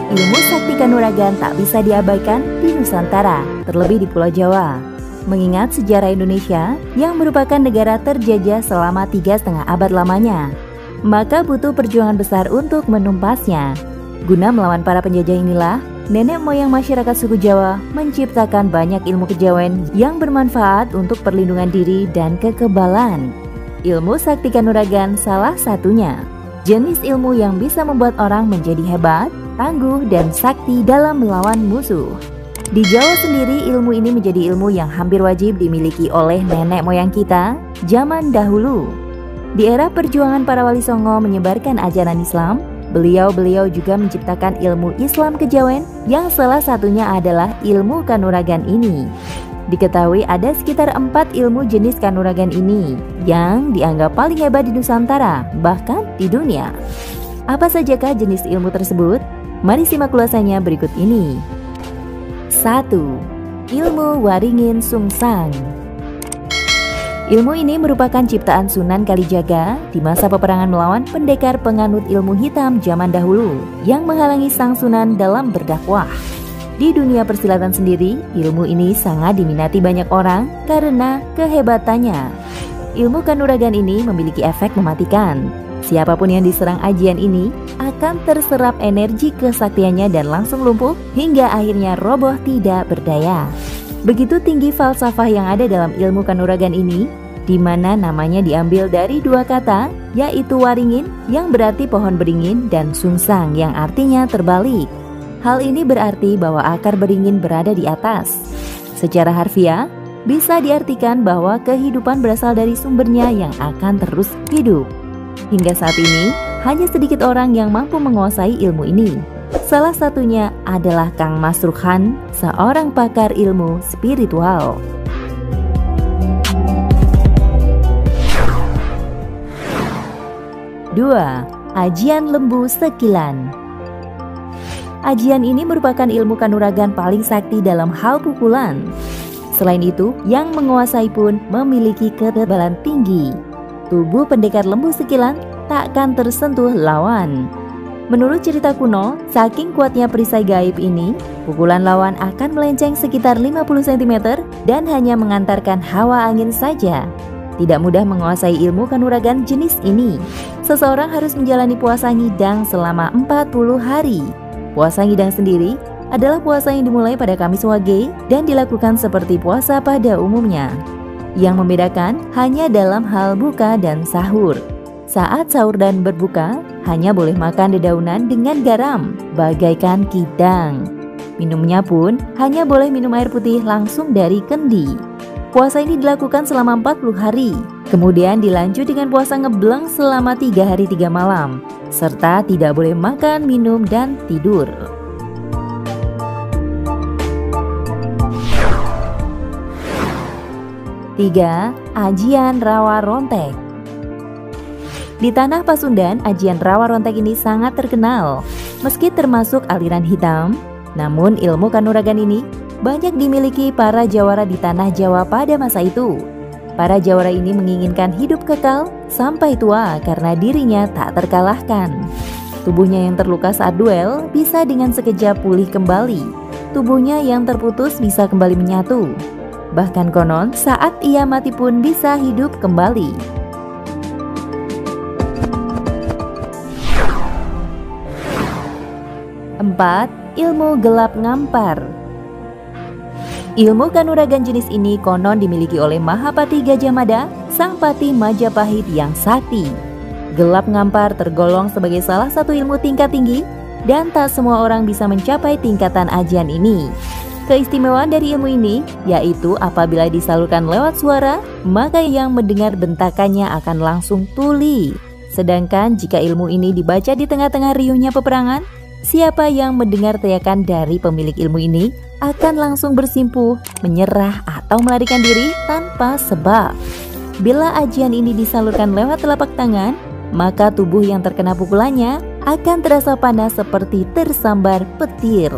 Ilmu sakti kanuragan tak bisa diabaikan di Nusantara, terlebih di Pulau Jawa. Mengingat sejarah Indonesia yang merupakan negara terjajah selama 3,5 abad lamanya, maka butuh perjuangan besar untuk menumpasnya. Guna melawan para penjajah inilah, nenek moyang masyarakat suku Jawa menciptakan banyak ilmu kejawen yang bermanfaat untuk perlindungan diri dan kekebalan. Ilmu sakti kanuragan salah satunya. Jenis ilmu yang bisa membuat orang menjadi hebat, tangguh, dan sakti dalam melawan musuh. Di Jawa sendiri, ilmu ini menjadi ilmu yang hampir wajib dimiliki oleh nenek moyang kita zaman dahulu. Di era perjuangan para wali songo menyebarkan ajaran Islam, beliau juga menciptakan ilmu Islam kejawen yang salah satunya adalah ilmu kanuragan ini. Diketahui ada sekitar 4 ilmu jenis kanuragan ini yang dianggap paling hebat di Nusantara, bahkan di dunia. Apa sajakah jenis ilmu tersebut? Mari simak ulasannya berikut ini. 1. Ilmu Waringin Sungsang. Ilmu ini merupakan ciptaan Sunan Kalijaga di masa peperangan melawan pendekar penganut ilmu hitam zaman dahulu yang menghalangi sang Sunan dalam berdakwah. Di dunia persilatan sendiri, ilmu ini sangat diminati banyak orang karena kehebatannya. Ilmu kanuragan ini memiliki efek mematikan. Siapapun yang diserang ajian ini akan terserap energi kesaktiannya dan langsung lumpuh hingga akhirnya roboh tidak berdaya. Begitu tinggi falsafah yang ada dalam ilmu kanuragan ini, di mana namanya diambil dari 2 kata, yaitu waringin yang berarti pohon beringin dan sungsang yang artinya terbalik. Hal ini berarti bahwa akar beringin berada di atas. Secara harfiah, bisa diartikan bahwa kehidupan berasal dari sumbernya yang akan terus hidup. Hingga saat ini, hanya sedikit orang yang mampu menguasai ilmu ini. Salah satunya adalah Kang Masruk Khan, seorang pakar ilmu spiritual. 2. Ajian Lembu Sekilan. Ajian ini merupakan ilmu kanuragan paling sakti dalam hal pukulan. Selain itu, yang menguasai pun memiliki ketebalan tinggi. Tubuh pendekar lembu sekilan takkan tersentuh lawan. Menurut cerita kuno, saking kuatnya perisai gaib ini, pukulan lawan akan melenceng sekitar 50 cm dan hanya mengantarkan hawa angin saja. Tidak mudah menguasai ilmu kanuragan jenis ini. Seseorang harus menjalani puasa ngidang selama 40 hari. Puasa ngidang sendiri adalah puasa yang dimulai pada Kamis Wage dan dilakukan seperti puasa pada umumnya. Yang membedakan hanya dalam hal buka dan sahur. Saat sahur dan berbuka, hanya boleh makan dedaunan dengan garam, bagaikan kidang. Minumnya pun hanya boleh minum air putih langsung dari kendi. Puasa ini dilakukan selama 40 hari, kemudian dilanjut dengan puasa ngebleng selama 3 hari 3 malam, serta tidak boleh makan, minum, dan tidur. 3. Ajian Rawa Rontek. Di tanah Pasundan, ajian Rawa Rontek ini sangat terkenal. Meski termasuk aliran hitam, namun ilmu kanuragan ini banyak dimiliki para jawara di tanah Jawa pada masa itu. Para jawara ini menginginkan hidup kekal sampai tua karena dirinya tak terkalahkan. Tubuhnya yang terluka saat duel bisa dengan sekejap pulih kembali. Tubuhnya yang terputus bisa kembali menyatu. Bahkan konon saat ia mati pun bisa hidup kembali. 4. Ilmu Gelap Ngampar. Ilmu kanuragan jenis ini konon dimiliki oleh Mahapati Gajah Mada, sang pati Majapahit yang sakti. Gelap ngampar tergolong sebagai salah satu ilmu tingkat tinggi dan tak semua orang bisa mencapai tingkatan ajian ini. Keistimewaan dari ilmu ini yaitu apabila disalurkan lewat suara, maka yang mendengar bentakannya akan langsung tuli. Sedangkan jika ilmu ini dibaca di tengah-tengah riuhnya peperangan, siapa yang mendengar teriakan dari pemilik ilmu ini akan langsung bersimpuh, menyerah atau melarikan diri tanpa sebab. Bila ajian ini disalurkan lewat telapak tangan, maka tubuh yang terkena pukulannya akan terasa panas seperti tersambar petir.